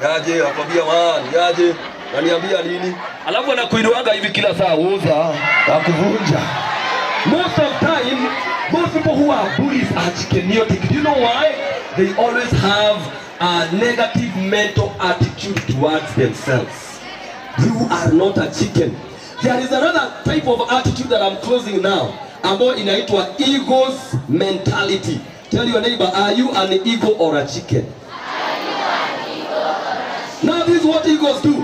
yaje akwambia man, yaje ananiambia nini? Alafu anakuinuanga hivi kila saa, uza akuvunja. Most of time, most people who are bullies are chicken-iotic. Do you know why? They always have a negative mental attitude towards themselves. You are not a chicken. There is another type of attitude that I'm closing now. Ambayo inaitwa ego's mentality. Tell your neighbor, are you an ego or a chicken? Now this is what egos do.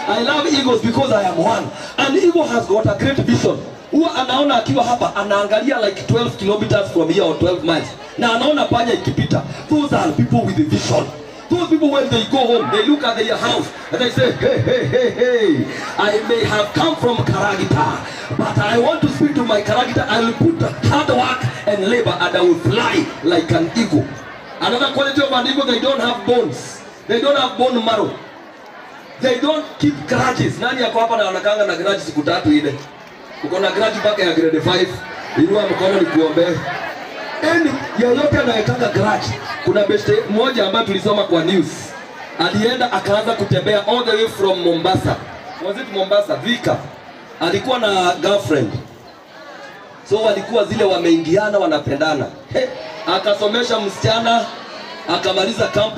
I love egos because I am one. An ego has got a great vision. Huwa anaona akiwa hapa, anaangalia like 12 kilometers from here or 12 miles. Na anaona panya ikipita. Those are people with a vision. Those people, when they go home, they look at their house and they say, hey, I may have come from Karagita, but I want to speak to my Karagita. I will put hard work and labor and I will fly like an eagle. Another quality of an eagle, they don't have bones. They don't have bone marrow. They don't keep grudges. Nani yako hapa na anakanga na grudge siku tatu ile? Uko na grudge mpaka ya grade 5. Inua mkono nikuombe. Yeyote anayekanga grudge. Kuna beste mmoja ambaye tulisoma kwa news. Alienda akaanza kutembea all the way from Mombasa. Was it Mombasa? Vika. Alikuwa na girlfriend. So walikuwa zile wameingiana wanapendana. Akasomesha msichana, akamaliza kampa.